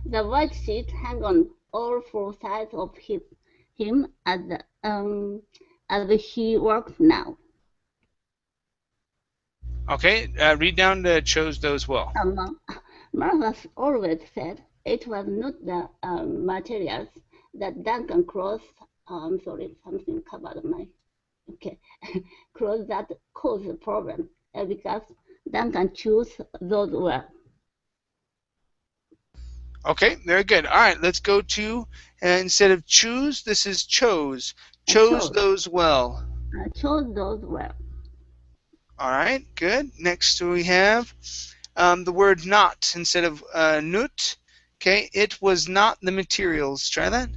[SPEAKER 9] The white sheet hung on all four sides of him as he worked now.
[SPEAKER 1] Okay, read down to chose those well.
[SPEAKER 9] Martha always said it was not the materials that Duncan crossed. I'm sorry, something covered my. Okay, cross that caused the problem because Duncan chose those well.
[SPEAKER 1] Okay, very good. All right, let's go to, instead of choose, this is chose. Chose those well.
[SPEAKER 9] Chose those well.
[SPEAKER 1] All right, good. Next we have the word not instead of nut. Okay, it was not the materials. Try that.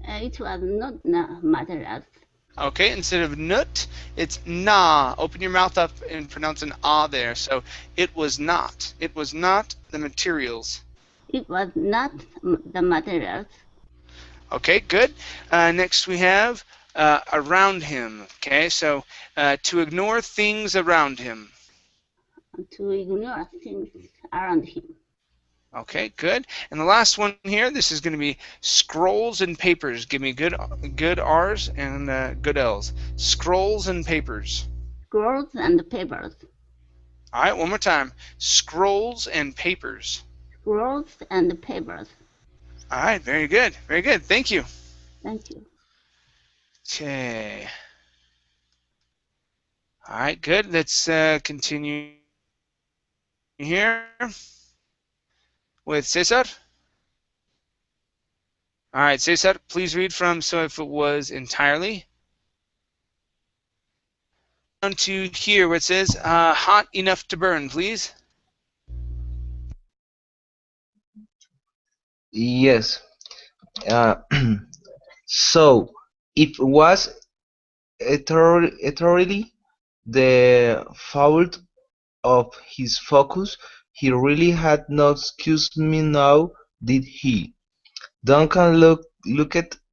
[SPEAKER 9] It was not the materials.
[SPEAKER 1] Okay, instead of nut, it's na. Open your mouth up and pronounce an ah there. So it was not. It was not the materials.
[SPEAKER 9] It was not the materials.
[SPEAKER 1] Okay, good. Next we have around him. Okay, so to ignore things around him.
[SPEAKER 9] To ignore things around him.
[SPEAKER 1] Okay, good. And the last one here, this is going to be scrolls and papers. Give me good R's and good L's. Scrolls and papers.
[SPEAKER 9] Scrolls and papers.
[SPEAKER 1] All right, one more time. Scrolls and papers.
[SPEAKER 9] Scrolls and papers.
[SPEAKER 1] All right, very good. Very good. Thank you.
[SPEAKER 9] Thank you.
[SPEAKER 1] Okay. All right, good. Let's continue here with Cesar. All right, Cesar, please read from So If It Was Entirely. Down to here where it says hot enough to burn, please.
[SPEAKER 2] Yes. So, it was eternally the fault of his focus. He really had not excused me now, did he? Duncan looked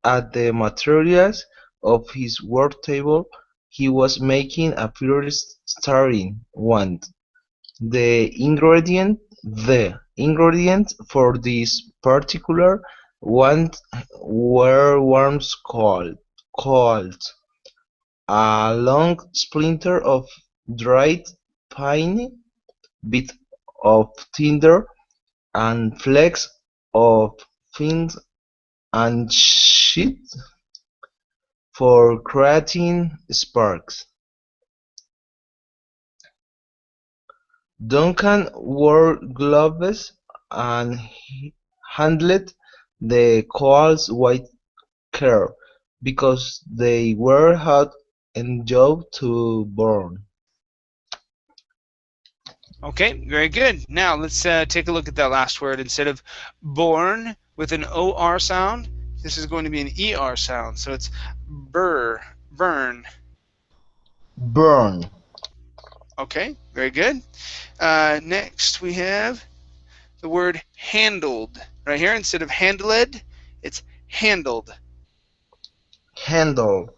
[SPEAKER 2] at the materials of his work table. He was making a pure starting one. The ingredients for this particular one were worms called a long splinter of dried pine, bit of tinder, and flakes of flint and shit for creating sparks. Duncan wore gloves and handled the coals with care, because they were hot and job to burn.
[SPEAKER 1] Okay, very good. Now let's take a look at that last word. Instead of born with an OR sound, this is going to be an ER sound. So it's burn.
[SPEAKER 2] Burn.
[SPEAKER 1] Okay, very good. Next we have the word handled. Right here, instead of handled, it's handled.
[SPEAKER 2] Handle.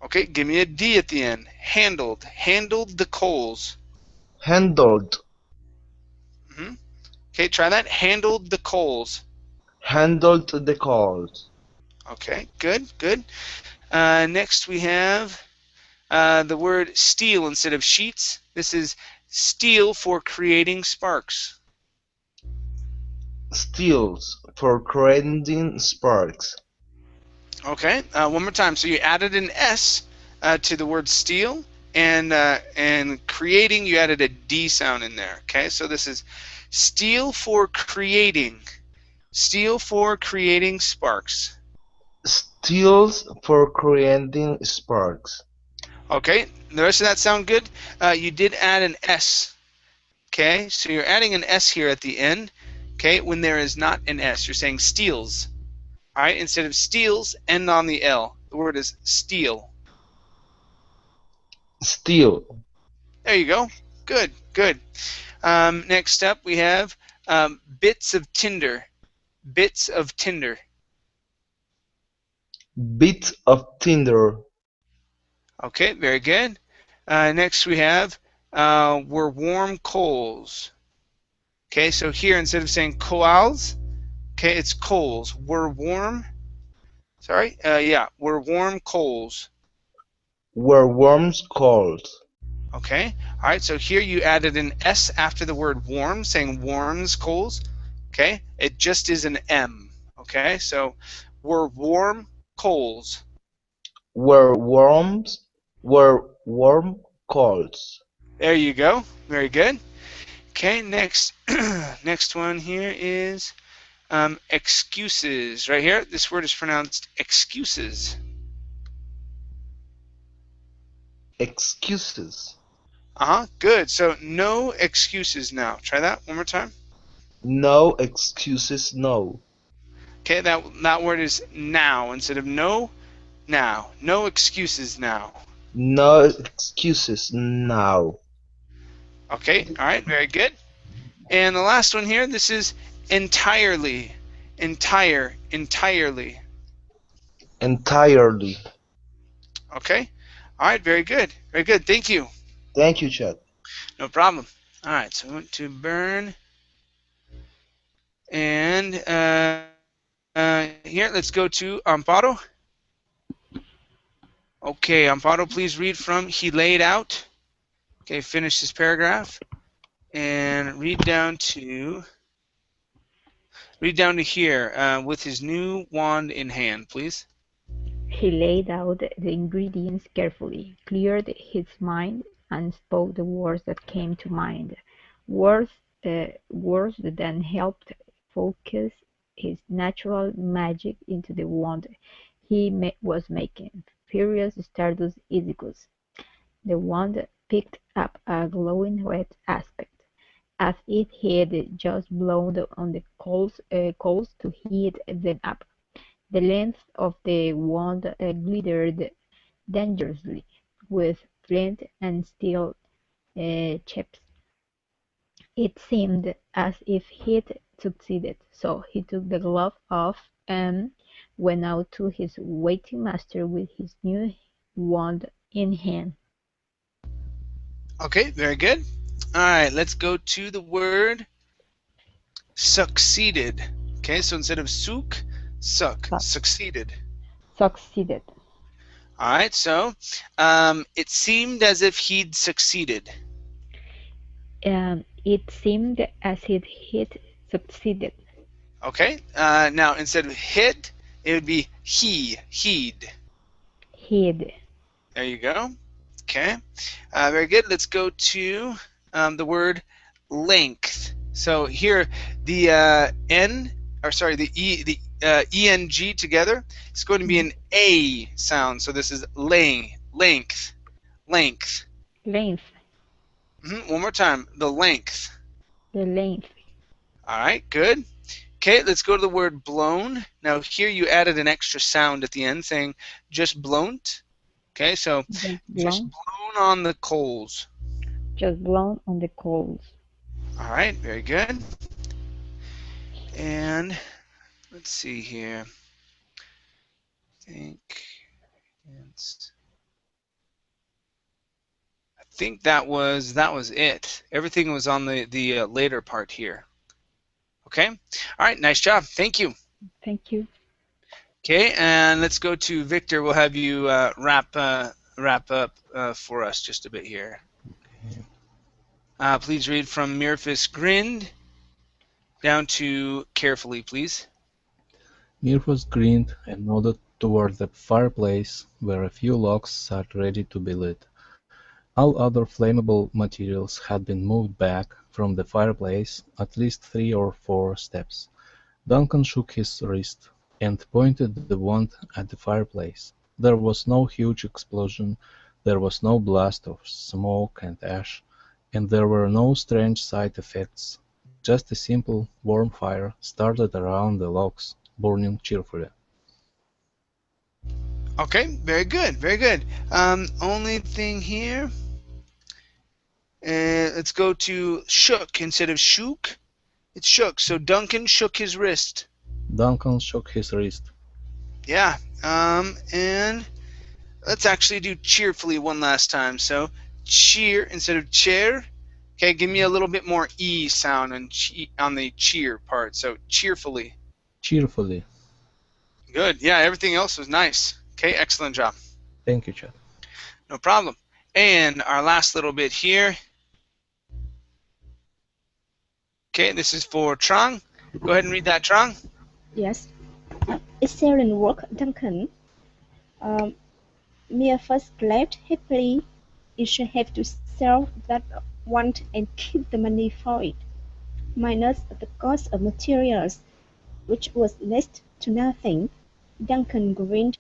[SPEAKER 1] Okay, give me a D at the end. Handled. Handled the coals.
[SPEAKER 2] Handled.
[SPEAKER 1] Okay, try that. Handled the coals.
[SPEAKER 2] Handled the coals.
[SPEAKER 1] Okay, good, good. Next we have the word steel instead of sheets. This is steel for creating sparks.
[SPEAKER 2] Steels for creating sparks.
[SPEAKER 1] Okay, one more time. So you added an S to the word steel, and creating, you added a D sound in there. Okay, so this is steel for creating. Steel for creating sparks.
[SPEAKER 2] Steels for creating sparks.
[SPEAKER 1] Okay, the rest of that sound good? You did add an S. Okay, so you're adding an S here at the end. Okay, when there is not an S, you're saying steels. All right, instead of steels, end on the L. The word is steel.
[SPEAKER 2] Steel.
[SPEAKER 1] There you go. Good, good. Next up, we have bits of tinder. Bits of tinder.
[SPEAKER 2] bit of tinder.
[SPEAKER 1] Okay, very good. Next we have were warm coals. Okay, so here instead of saying coals, okay, it's coals. Were warm. Sorry. Yeah, were warm coals.
[SPEAKER 2] Were worms cold?
[SPEAKER 1] Okay. All right. So here you added an S after the word warm, saying warms coals. Okay. It just is an M. Okay. So were warm coals.
[SPEAKER 2] Were worms were warm coals?
[SPEAKER 1] There you go. Very good. Okay. Next, next one here is excuses. Right here, this word is pronounced excuses.
[SPEAKER 2] Excuses.
[SPEAKER 1] Good. So no excuses now. Try that one more time.
[SPEAKER 2] No excuses, no.
[SPEAKER 1] Okay, that word is now instead of no. Now, no excuses now.
[SPEAKER 2] No excuses now.
[SPEAKER 1] Okay, all right, very good. And the last one here, this is entirely, entirely.
[SPEAKER 2] Entirely.
[SPEAKER 1] Okay, all right, very good, very good. Thank you.
[SPEAKER 2] Thank you, Chad.
[SPEAKER 1] No problem. All right, so I went to burn, and here, let's go to Amparo. Okay, Amparo, please read from he laid out. Okay, finish this paragraph and read down to here with his new wand in hand, please.
[SPEAKER 3] He laid out the ingredients carefully, cleared his mind, and spoke the words that came to mind. Words, words that then helped focus his natural magic into the wand he was making. Furious Stardust Izzicus. The wand picked up a glowing red aspect, as if he'd just blown on the coals to heat them up. The length of the wand glittered dangerously with flint and steel chips. It seemed as if he'd succeeded, so he took the glove off and went out to his waiting master with his new wand in hand.
[SPEAKER 1] Okay, very good. All right, let's go to the word succeeded. Okay, so instead of succeeded.
[SPEAKER 3] Succeeded.
[SPEAKER 1] All right, so it seemed as if he'd succeeded.
[SPEAKER 3] It seemed as if he'd succeeded.
[SPEAKER 1] Okay, now instead of hit, it would be he'd.
[SPEAKER 3] He'd.
[SPEAKER 1] There you go. Okay, very good. Let's go to the word length. So here, the eng together, it's going to be an a sound. So this is length.
[SPEAKER 3] Length.
[SPEAKER 1] One more time, the length.
[SPEAKER 3] The length.
[SPEAKER 1] All right, good. Okay, let's go to the word blown. Now here you added an extra sound at the end, saying just blown. Okay, so just blown on the coals.
[SPEAKER 3] Just blown on the coals.
[SPEAKER 1] All right, very good. And let's see here. I think that was it. Everything was on the later part here. Okay. All right. Nice job. Thank you.
[SPEAKER 3] Thank you.
[SPEAKER 1] Okay, and let's go to Victor. We'll have you wrap up for us just a bit here. Please read from Mirfis grinned down to carefully, please.
[SPEAKER 4] Mirfus grinned and nodded toward the fireplace, where a few logs sat ready to be lit. All other flammable materials had been moved back from the fireplace at least 3 or 4 steps. Duncan shook his wrist, and pointed the wand at the fireplace. There was no huge explosion, there was no blast of smoke and ash, and there were no strange side effects. Just a simple, warm fire started around the logs, burning cheerfully.
[SPEAKER 1] Okay, very good, very good. Only thing here, let's go to shook instead of shook. It's shook. So Duncan shook his wrist.
[SPEAKER 4] Duncan shook his wrist.
[SPEAKER 1] Yeah. And let's actually do cheerfully one last time. So cheer instead of chair. Okay, give me a little bit more E sound on the cheer part. So cheerfully.
[SPEAKER 4] Cheerfully.
[SPEAKER 1] Good. Yeah, everything else was nice. Okay, excellent job.
[SPEAKER 4] Thank you, Chad.
[SPEAKER 1] No problem. And our last little bit here. Okay, this is for Trang. Go ahead and read that, Trang.
[SPEAKER 3] Yes. Excellent work, Duncan. Um, Mia first laughed happily. You should have to sell that one and keep the money for it, minus the cost of materials, which was next to nothing. Duncan grinned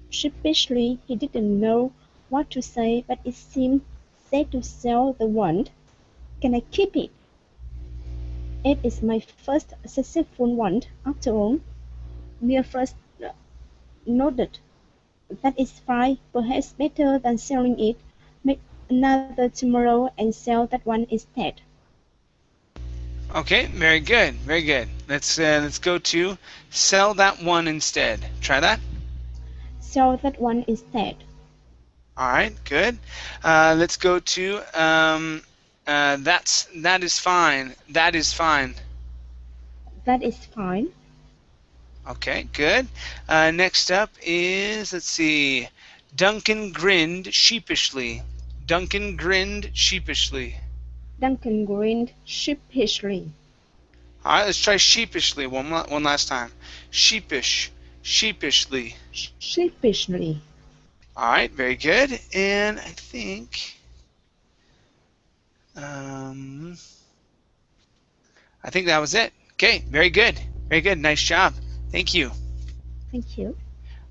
[SPEAKER 3] sheepishly. He didn't know what to say, but it seemed safe to sell the wand. Can I keep it? It is my first successful wand, after all. Mia first nodded. That is fine, perhaps better than selling it. Make another tomorrow and sell that one instead.
[SPEAKER 1] Okay, very good, very good. Let's go to sell that one instead. Try that.
[SPEAKER 3] Sell that one instead.
[SPEAKER 1] All right, good. Let's go to that is fine. That is fine.
[SPEAKER 3] That is fine.
[SPEAKER 1] Okay, good. Next up is let's see. Duncan grinned sheepishly. Duncan grinned sheepishly.
[SPEAKER 3] Duncan grinned sheepishly.
[SPEAKER 1] All right, let's try sheepishly one last time. Sheepish, sheepishly.
[SPEAKER 3] Sheepishly.
[SPEAKER 1] All right, very good. And I think um, I think that was it. Okay, very good, very good. Nice job. Thank you.
[SPEAKER 3] Thank you.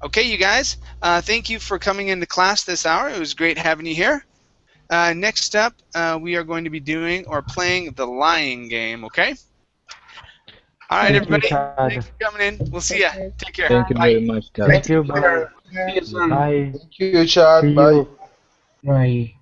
[SPEAKER 1] Okay, you guys. Thank you for coming into class this hour. It was great having you here. Next up, we are going to be doing or playing the lying game. Okay. All right,
[SPEAKER 5] Thank you,
[SPEAKER 1] everybody.
[SPEAKER 5] Chad.
[SPEAKER 1] Thanks for coming in. We'll see
[SPEAKER 3] Thank
[SPEAKER 1] ya.
[SPEAKER 3] you.
[SPEAKER 1] Take care.
[SPEAKER 4] Thank you
[SPEAKER 1] Bye.
[SPEAKER 4] very much, Chad.
[SPEAKER 5] Thank
[SPEAKER 2] Thank
[SPEAKER 5] you.
[SPEAKER 2] you.
[SPEAKER 5] Bye.
[SPEAKER 7] See you soon.
[SPEAKER 5] Bye.
[SPEAKER 2] Thank you, Chad.
[SPEAKER 5] See
[SPEAKER 2] Bye.
[SPEAKER 5] you.
[SPEAKER 7] Bye.